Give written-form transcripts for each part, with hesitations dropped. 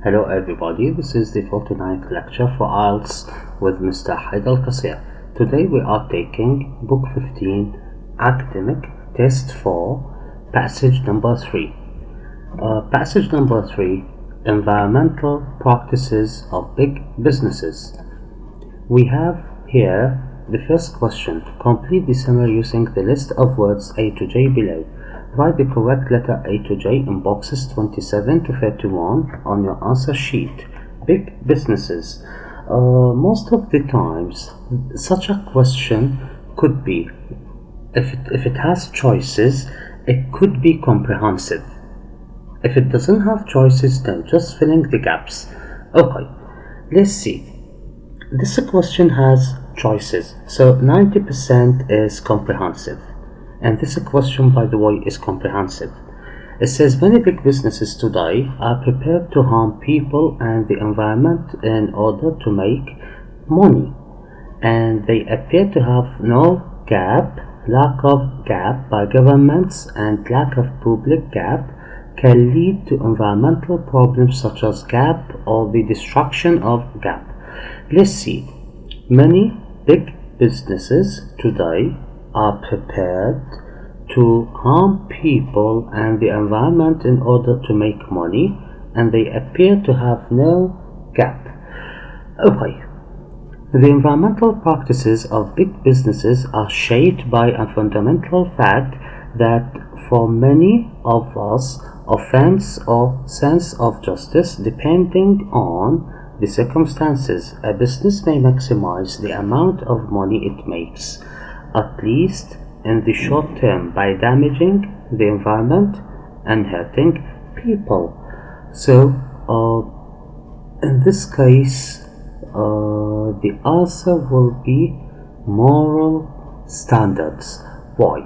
Hello everybody, this is the 49th lecture for IELTS with Mr. Haidal Qasir. Today we are taking Book 15 Academic Test 4, Passage number 3. Passage number 3, Environmental Practices of Big Businesses. We have here the first question. Complete the summary using the list of words A to J below. Write the correct letter A to J in boxes 27 to 31 on your answer sheet. Big businesses. Most of the times, such a question could be, if it has choices, it could be comprehensive. If it doesn't have choices, then just filling the gaps. Okay, let's see. This question has choices, so 90% is comprehensive. And this question, by the way, is comprehensive. It says many big businesses today are prepared to harm people and the environment in order to make money, and they appear to have no gap. Lack of gap by governments and lack of public gap can lead to environmental problems such as gap or the destruction of gap. Let's see. Many big businesses today are prepared to harm people and the environment in order to make money, and they appear to have no gap. Okay, the environmental practices of big businesses are shaped by a fundamental fact that for many of us, offense or sense of justice, depending on the circumstances, a business may maximize the amount of money it makes, at least in the short term, by damaging the environment and hurting people. So, in this case, the answer will be moral standards. Why?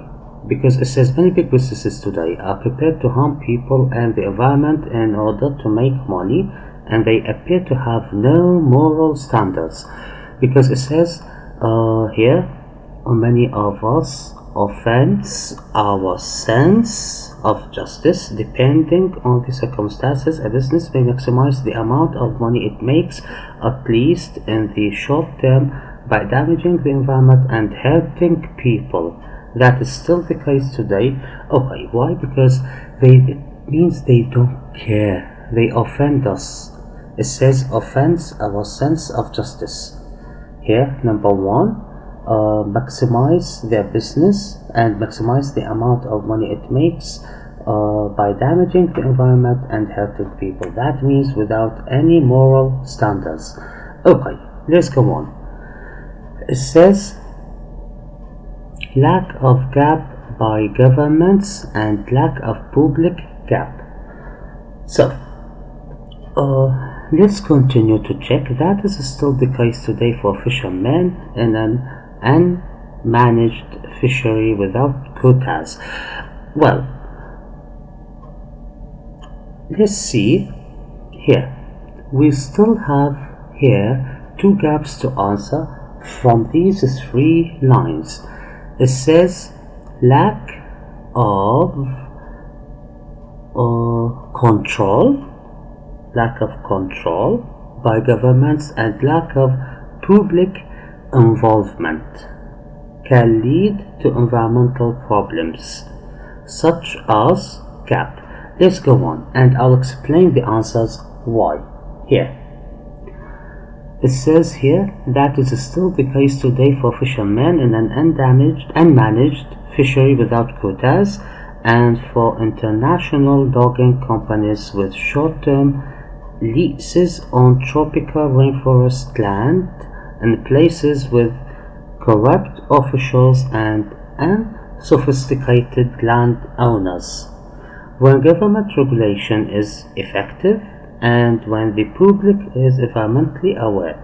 Because it says many big businesses today are prepared to harm people and the environment in order to make money, and they appear to have no moral standards. Because it says here, many of us offense our sense of justice depending on the circumstances. A business may maximize the amount of money it makes, at least in the short term, by damaging the environment and hurting people. That is still the case today. Okay, why? Because it means they don't care. They offend us. It says offense our sense of justice. Here, number one, maximize their business and maximize the amount of money it makes by damaging the environment and hurting people. That means without any moral standards. Okay, let's go on. It says lack of gap by governments and lack of public gap. So let's continue to check. That is still the case today for fishermen in an unmanaged fishery without quotas. Well, let's see here. We still have here two gaps to answer from these three lines. It says lack of control by governments and lack of public involvement can lead to environmental problems such as gap. Let's go on and I'll explain the answers why. Here it says here that is still the case today for fishermen in an unmanaged fishery without quotas, and for international logging companies with short-term leases on tropical rainforest land in places with corrupt officials and unsophisticated landowners. When government regulation is effective and when the public is environmentally aware,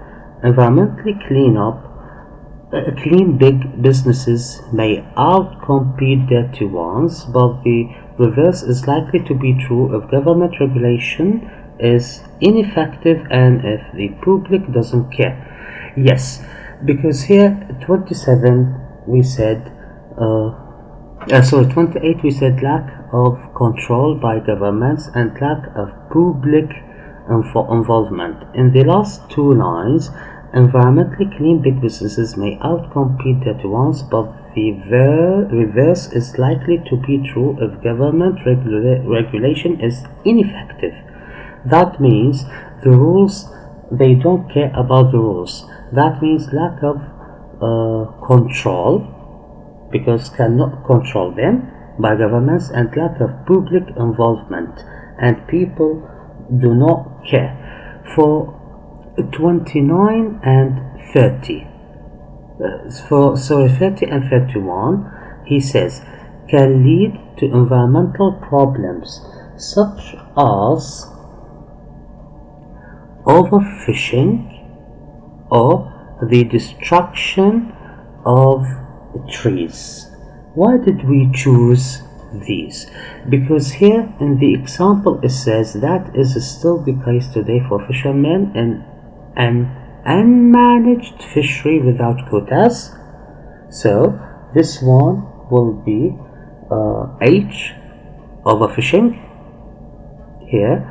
clean big businesses may outcompete dirty ones, but the reverse is likely to be true if government regulation is ineffective and if the public doesn't care. Yes, because here 27 we said 28 we said lack of control by governments and lack of public involvement. In the last two lines, environmentally clean big businesses may outcompete dirty ones, but the reverse is likely to be true if government regulation is ineffective. That means the rules, they don't care about the rules. That means lack of control, because cannot control them by governments, and lack of public involvement, and people do not care. For 29 and 30, 30 and 31, he says, can lead to environmental problems such as overfishing or the destruction of trees. Why did we choose these? Because here in the example it says that is still the case today for fishermen in an unmanaged fishery without quotas. So this one will be H, overfishing here,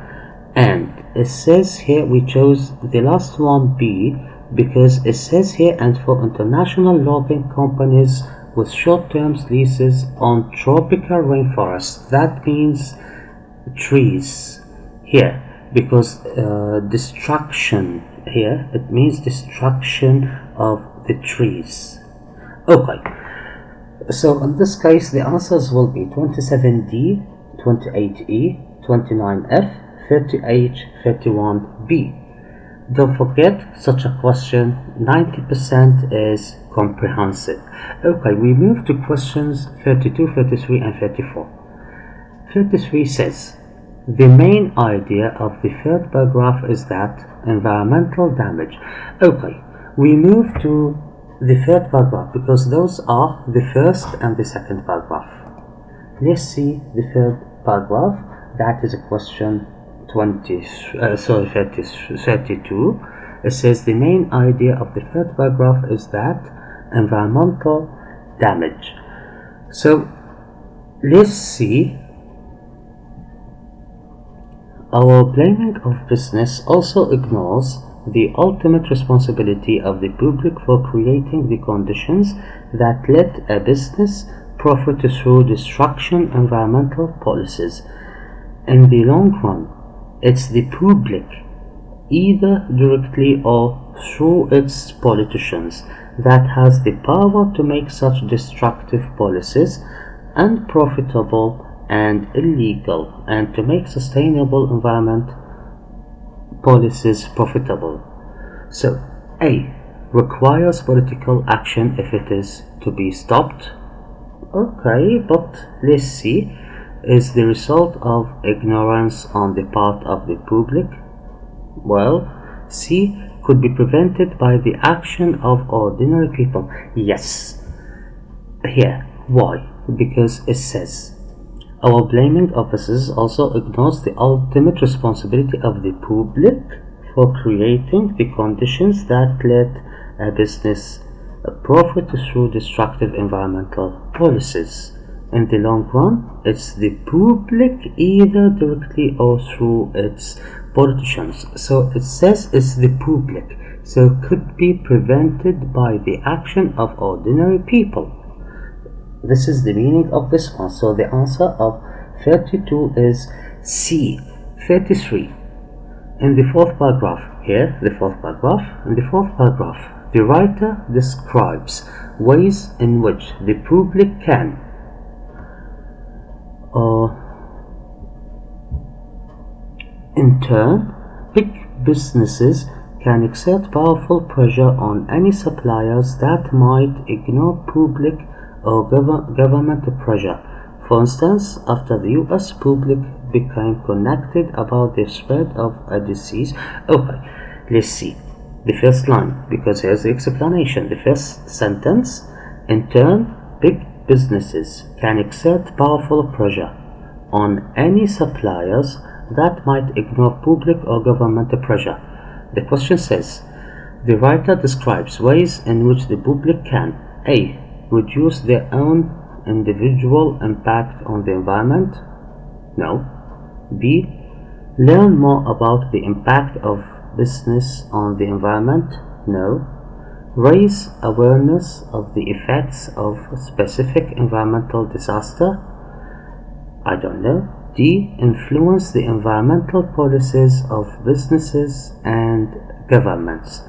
and it says here we chose the last one B because it says here, and for international logging companies with short-term leases on tropical rainforests. That means trees here, because destruction here, it means destruction of the trees. Okay, so in this case the answers will be 27D, 28E, 29F, 30H, 31B. Don't forget, such a question 90% is comprehensive. Okay, we move to questions 32, 33 and 34. 33 says, the main idea of the third paragraph is that environmental damage. Okay, we move to the third paragraph because those are the first and the second paragraph. Let's see the third paragraph. That is a question 32. It says the main idea of the third paragraph is that environmental damage. So let's see. Our blaming of business also ignores the ultimate responsibility of the public for creating the conditions that let a business profit through destruction environmental policies. In the long run, it's the public, either directly or through its politicians, that has the power to make such destructive policies unprofitable and illegal, and to make sustainable environment policies profitable. So A, requires political action if it is to be stopped. Okay, but let's see, is the result of ignorance on the part of the public? Well, C, could be prevented by the action of ordinary people. Yes. Here, why? Because it says, our blaming officers also ignores the ultimate responsibility of the public for creating the conditions that let a business profit through destructive environmental policies. In the long run, it's the public, either directly or through its politicians. So it says it's the public, so it could be prevented by the action of ordinary people. This is the meaning of this one. So the answer of 32 is C. 33. In the fourth paragraph, here, the fourth paragraph, in the fourth paragraph, the writer describes ways in which the public can in turn, big businesses can exert powerful pressure on any suppliers that might ignore public or government pressure. For instance, after the US public became connected about the spread of a disease. Okay, let's see the first line, because here's the explanation. The first sentence, in turn, big businesses can exert powerful pressure on any suppliers that might ignore public or government pressure. The question says, the writer describes ways in which the public can A, reduce their own individual impact on the environment. No. B, Learn more about the impact of business on the environment? No. Raise awareness of the effects of specific environmental disaster? I don't know. D. Influence the environmental policies of businesses and governments.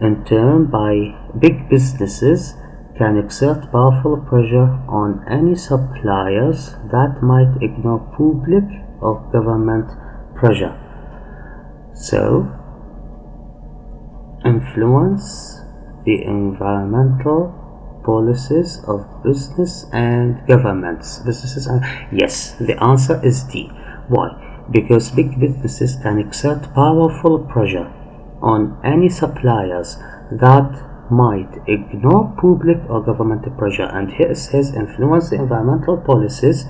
In turn, by big businesses can exert powerful pressure on any suppliers that might ignore public or government pressure. So, influence the environmental policies of business and governments. Yes, the answer is D. Why? Because big businesses can exert powerful pressure on any suppliers that might ignore public or governmental pressure, and here it says influence the environmental policies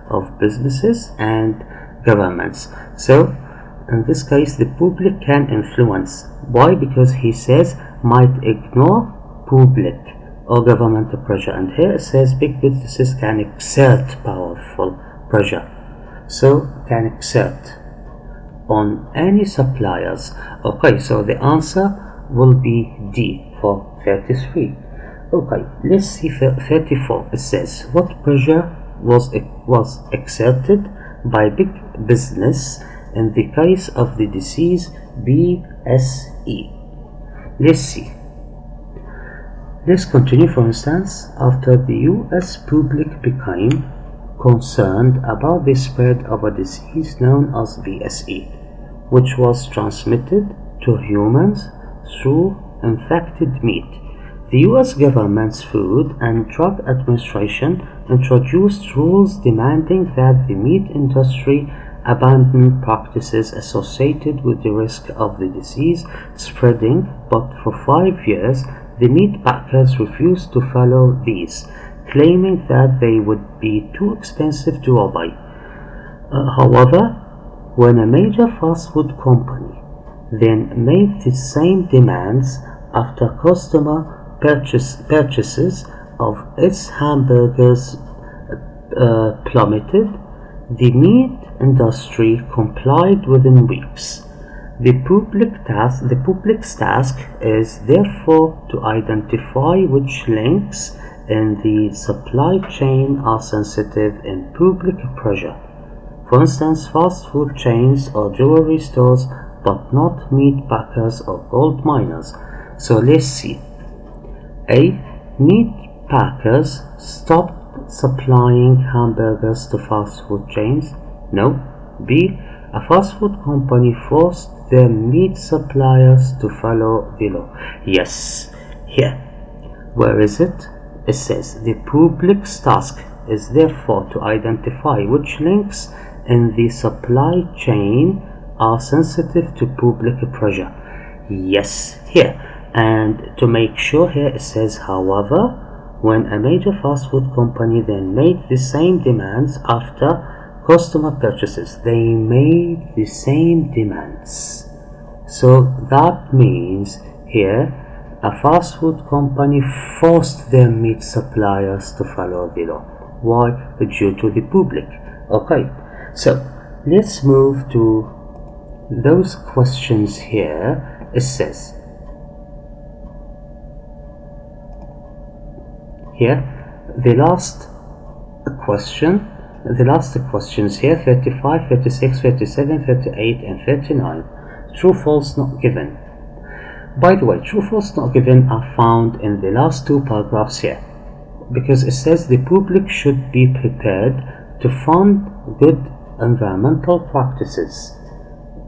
of businesses and governments. So in this case the public can influence. Why? Because he says might ignore public or governmental pressure, and here it says big businesses can exert powerful pressure. So can exert on any suppliers. Okay, so the answer will be D for 33. Okay, let's see 34. It says what pressure was exerted by big business in the case of the disease BSE. Let's see. Let's continue. For instance, after the US public became concerned about the spread of a disease known as BSE, which was transmitted to humans through infected meat, the US government's Food and Drug Administration introduced rules demanding that the meat industry abandon practices associated with the risk of the disease spreading, but for 5 years the meat packers refused to follow these, claiming that they would be too expensive to obey. However, when a major fast food company then made the same demands after customer purchases of its hamburgers plummeted, the meat industry complied within weeks. The public's task is therefore to identify which links in the supply chain are sensitive in public pressure. For instance, fast food chains or jewelry stores, but not meat packers or gold miners. So let's see. A. Meat packers stopped supplying hamburgers to fast food chains? No. B. A fast food company forced their meat suppliers to follow the law? Yes. Here. Where is it? It says the public's task is therefore to identify which links in the supply chain are sensitive to public pressure. Yes, here. And to make sure, here it says, however, when a major fast food company then made the same demands after customer purchases, they made the same demands. So that means here a fast food company forced their meat suppliers to follow the law. Why? Due to the public. Okay, so let's move to those questions here. It says here the last questions here, 35, 36, 37, 38 and 39. True, false, not given. By the way, true, false, not given are found in the last two paragraphs here, because it says the public should be prepared to fund good environmental practices.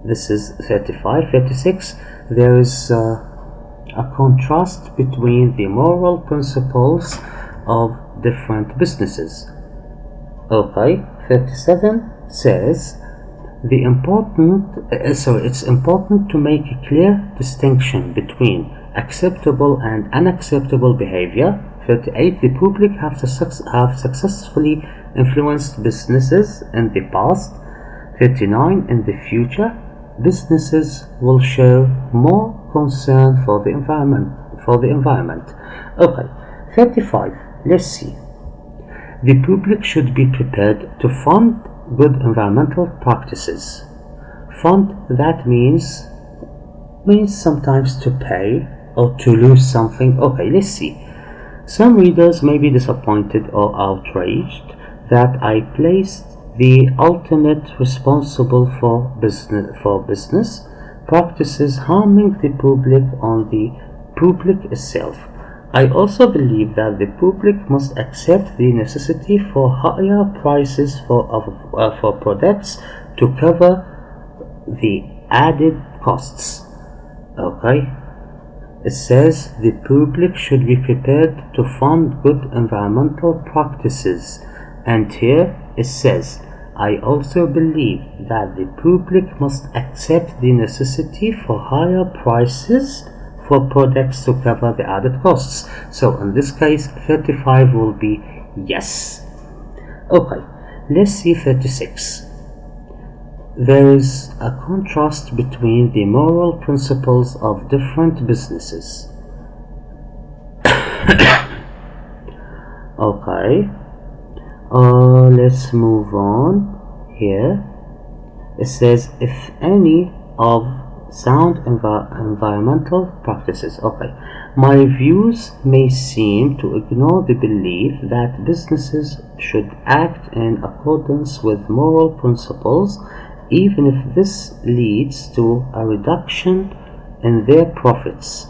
This is 35. 36, there is a contrast between the moral principles of different businesses. Okay, 37 says it's important to make a clear distinction between acceptable and unacceptable behavior. 38, the public have successfully influenced businesses in the past. 39, in the future, businesses will show more concern for the environment. Okay, 35, let's see. The public should be prepared to fund good environmental practices. Fund, that means sometimes to pay or to lose something. Okay, let's see. Some readers may be disappointed or outraged that I placed the ultimate responsible for business practices harming the public on the public itself. I also believe that the public must accept the necessity for higher prices for products to cover the added costs. Okay? It says the public should be prepared to fund good environmental practices. And here it says, I also believe that the public must accept the necessity for higher prices for products to cover the added costs. So in this case, 35 will be yes. Okay, let's see 36. There is a contrast between the moral principles of different businesses. Okay, let's move on here. It says, if any of sound environmental practices. Okay, my views may seem to ignore the belief that businesses should act in accordance with moral principles, even if this leads to a reduction in their profits.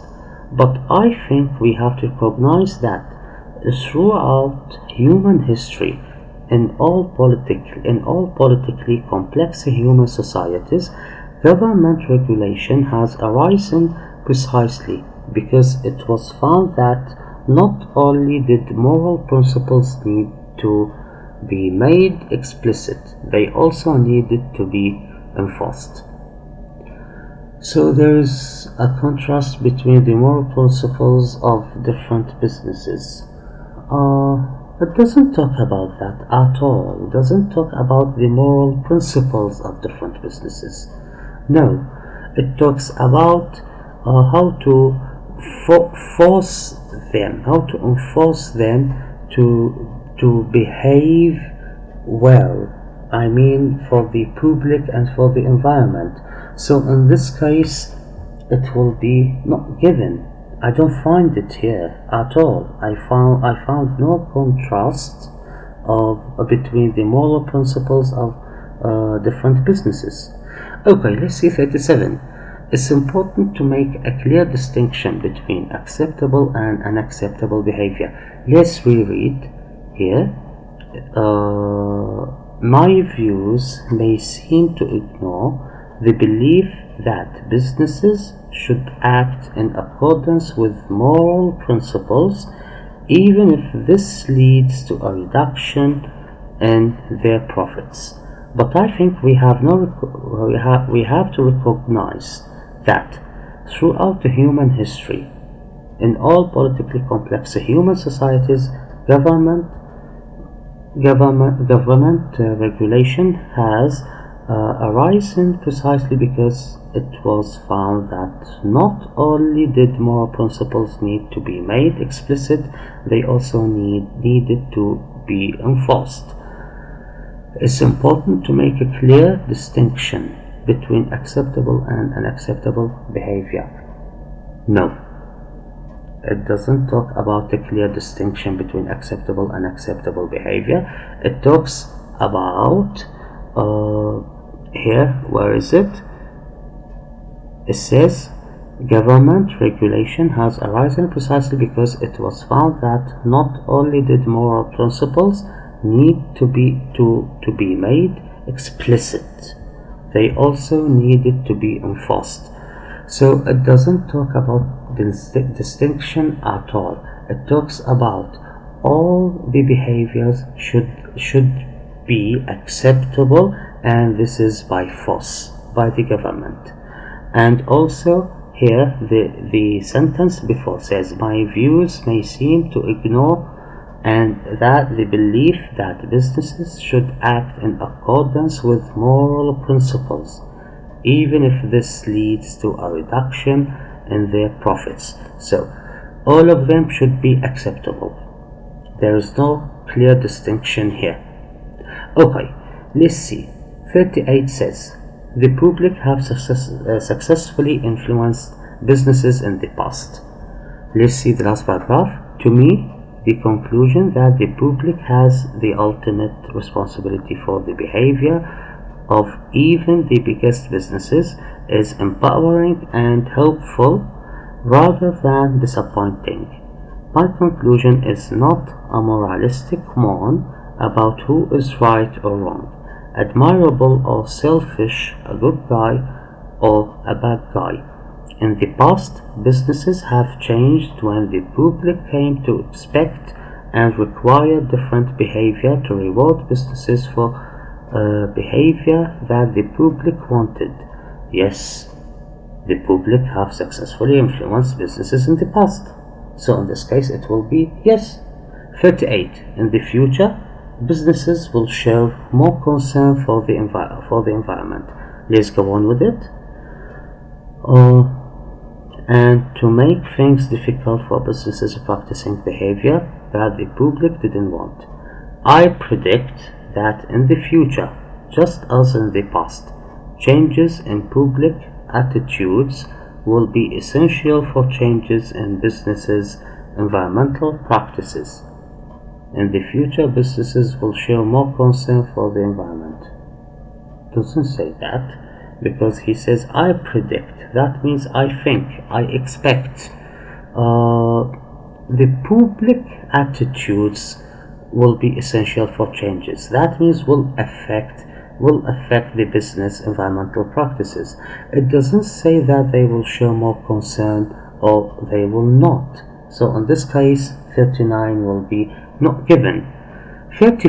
But I think we have to recognize that throughout human history, in all politically complex human societies, government regulation has arisen precisely because it was found that not only did moral principles need to be made explicit, they also needed to be enforced. So there is a contrast between the moral principles of different businesses. It doesn't talk about that at all. It doesn't talk about the moral principles of different businesses. No, it talks about how to force them, how to enforce them to behave well. I mean, for the public and for the environment. So in this case, it will be not given. I don't find it here at all. I found no contrast between the moral principles of different businesses. Okay, let's see 37. It's important to make a clear distinction between acceptable and unacceptable behavior. Let's reread here. My views may seem to ignore the belief that businesses should act in accordance with moral principles, even if this leads to a reduction in their profits. But I think we have to recognize that throughout the human history, in all politically complex human societies, government regulation has arisen precisely because it was found that not only did moral principles need to be made explicit, they also needed to be enforced. It's important to make a clear distinction between acceptable and unacceptable behavior. No, it doesn't talk about a clear distinction between acceptable and unacceptable behavior. It talks about here, where is it? It says government regulation has arisen precisely because it was found that not only did moral principles need to be made explicit, they also needed to be enforced. So it doesn't talk about the distinction at all. It talks about all the behaviors should be acceptable, and this is by force, by the government. And also here the sentence before says, my views may seem to ignore and that the belief that businesses should act in accordance with moral principles, even if this leads to a reduction in their profits. So all of them should be acceptable. There is no clear distinction here. Okay, let's see. 38 says, the public have successfully influenced businesses in the past. Let's see the last paragraph. To me, the conclusion that the public has the ultimate responsibility for the behavior of even the biggest businesses is empowering and helpful rather than disappointing. My conclusion is not a moralistic one about who is right or wrong, admirable or selfish, a good guy or a bad guy. In the past, businesses have changed when the public came to expect and require different behavior to reward businesses for behavior that the public wanted. Yes, the public have successfully influenced businesses in the past. So in this case it will be yes. 38. In the future, businesses will show more concern for the environment. Let's go on with it. And to make things difficult for businesses practicing behavior that the public didn't want. I predict that in the future, just as in the past, changes in public attitudes will be essential for changes in businesses' environmental practices. In the future, businesses will show more concern for the environment. Doesn't say that, because he says I predict. That means I think, I expect. The public attitudes will be essential for changes. That means will affect the business environmental practices. It doesn't say that they will show more concern or they will not. So in this case 39 will be not given. 40.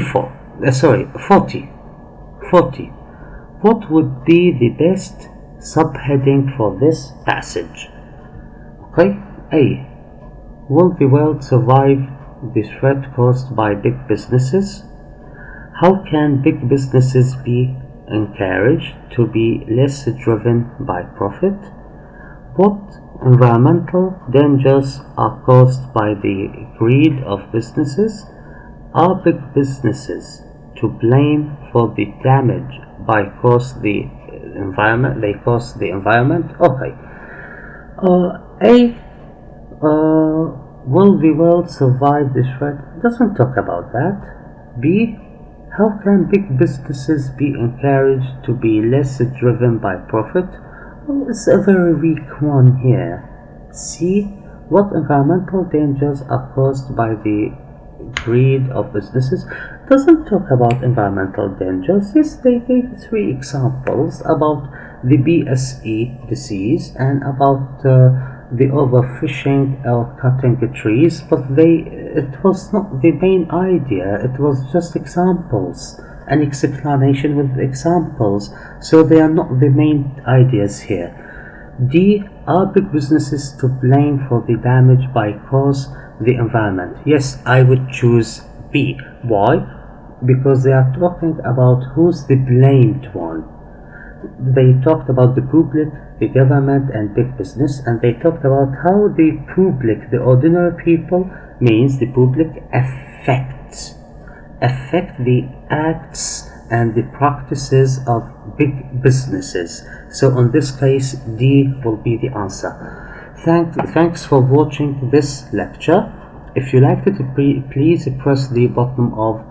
What would be the best subheading for this passage? Okay, A. Will the world survive the threat caused by big businesses? How can big businesses be encouraged to be less driven by profit? What environmental dangers are caused by the greed of businesses? Are big businesses to blame for the damage they cause the environment? Okay. A. Will the world survive this threat? It doesn't talk about that. B. How can big businesses be encouraged to be less driven by profit? Well, it's a very weak one here. C. What environmental dangers are caused by the greed of businesses? Doesn't talk about environmental dangers. Yes, they gave 3 examples about the BSE disease and about the overfishing or cutting the trees, but it was not the main idea. It was just examples, an explanation with examples, so they are not the main ideas here. D. Are big businesses to blame for the damage by cause the environment? Yes, I would choose B. Why? Because they are talking about who's the blamed one. They talked about the public, the government and big business, and they talked about how the public, the ordinary people, means the public affect the acts and the practices of big businesses. So in this case D will be the answer. Thanks for watching this lecture. If you liked it, please press the button of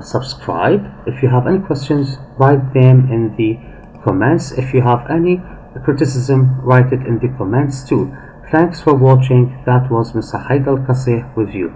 subscribe. If you have any questions, write them in the comments. If you have any criticism, write it in the comments too. Thanks for watching. That was Mr. Haidal Qasih with you.